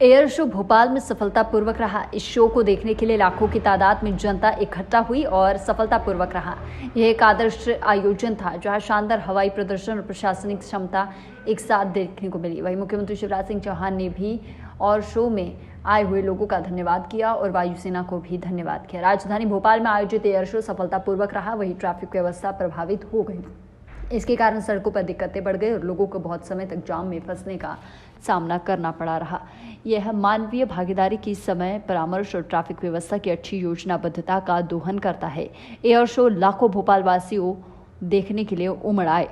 Air show Bhopal में सफलतापूर्वक रहा। इस शो को देखने के लिए लाखों की तादाद में जनता इकट्ठा हुई और सफलतापूर्वक रहा। यह एक आदर्श आयोजन था जहां शानदार हवाई प्रदर्शन और प्रशासनिक क्षमता एक साथ देखने को मिली। वहीं मुख्यमंत्री शिवराज सिंह चौहान ने भी और शो में आए हुए लोगों का धन्यवाद किया और वायुसेना को भी धन्यवाद किया। राजधानी भोपाल में आयोजित एयर शो सफलतापूर्वक रहा। वहीं ट्रैफिक व्यवस्था प्रभावित हो गई। इसके कारण सड़कों पर दिक्कतें बढ़ गई और लोगों को बहुत समय तक जाम में फंसने का सामना करना पड़ा रहा। यह मानवीय भागीदारी की समय परामर्श और ट्रैफिक व्यवस्था की अच्छी योजनाबद्धता का दोहन करता है। एयर शो लाखों भोपाल वासियों देखने के लिए उमड़ आए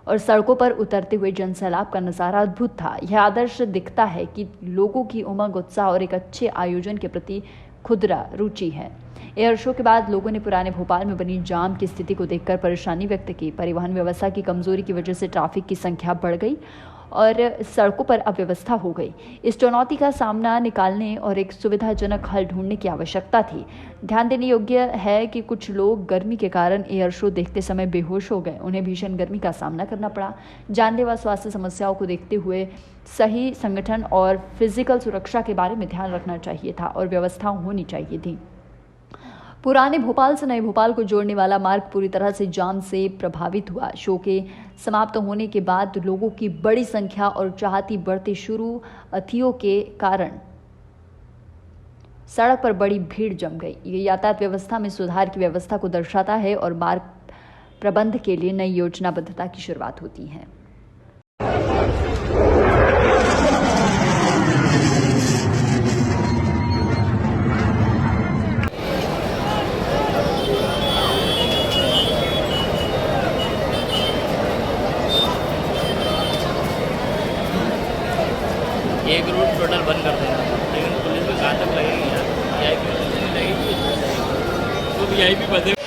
और सड़कों पर उतरते हुए जनसैलाब का नज़ारा अद्भुत था। यह आदर्श दिखता है कि लोगों की उमंग, उत्साह और एक अच्छे आयोजन के प्रति खुदरा रुचि है। एयर शो के बाद लोगों ने पुराने भोपाल में बनी जाम की स्थिति को देखकर परेशानी व्यक्त की। परिवहन व्यवस्था की कमजोरी की वजह से ट्रैफिक की संख्या बढ़ गई और सड़कों पर अव्यवस्था हो गई। इस चुनौती का सामना निकालने और एक सुविधाजनक हल ढूंढने की आवश्यकता थी। ध्यान देने योग्य है कि कुछ लोग गर्मी के कारण एयर शो देखते समय बेहोश हो गए। उन्हें भीषण गर्मी का सामना करना पड़ा। जानलेवा स्वास्थ्य समस्याओं को देखते हुए सही संगठन और फिजिकल सुरक्षा के बारे में ध्यान रखना चाहिए था और व्यवस्था होनी चाहिए थी। पुराने भोपाल से नए भोपाल को जोड़ने वाला मार्ग पूरी तरह से जाम से प्रभावित हुआ। शो के समाप्त होने के बाद लोगों की बड़ी संख्या और चाहती बढ़ती शुरुआतियों के कारण सड़क पर बड़ी भीड़ जम गई। ये यातायात व्यवस्था में सुधार की व्यवस्था को दर्शाता है और मार्ग प्रबंध के लिए नई योजनाबद्धता की शुरुआत होती है। एक रूट टोटल बंद कर देना, लेकिन पुलिस को कहाँ तक लगेगी यार? वीआईपी नहीं लगेगी तो वीआईपी बदे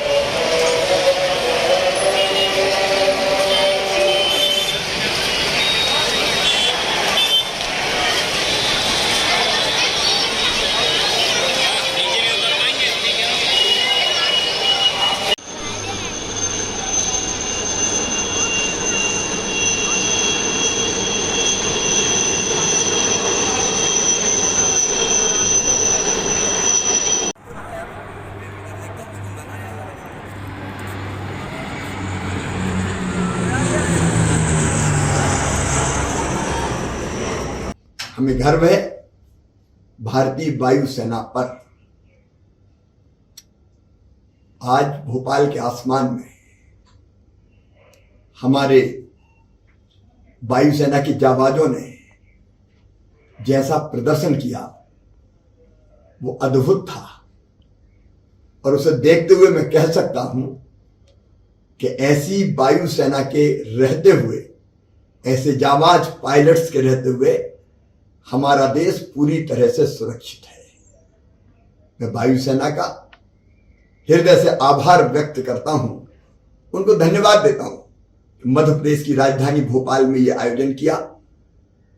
हमें गर्व है भारतीय वायुसेना पर। आज भोपाल के आसमान में हमारे वायुसेना की जाबाजों ने जैसा प्रदर्शन किया वो अद्भुत था और उसे देखते हुए मैं कह सकता हूं कि ऐसी वायुसेना के रहते हुए, ऐसे जाबाज पायलट्स के रहते हुए हमारा देश पूरी तरह से सुरक्षित है। मैं वायुसेना का हृदय से आभार व्यक्त करता हूं, उनको धन्यवाद देता हूं कि मध्य प्रदेश की राजधानी भोपाल में यह आयोजन किया।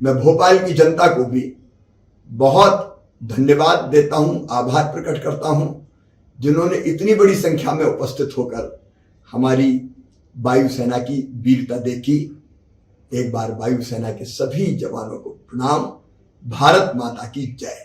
मैं भोपाल की जनता को भी बहुत धन्यवाद देता हूं, आभार प्रकट करता हूं, जिन्होंने इतनी बड़ी संख्या में उपस्थित होकर हमारी वायुसेना की वीरता देखी। एक बार वायुसेना के सभी जवानों को प्रणाम। भारत माता की जय।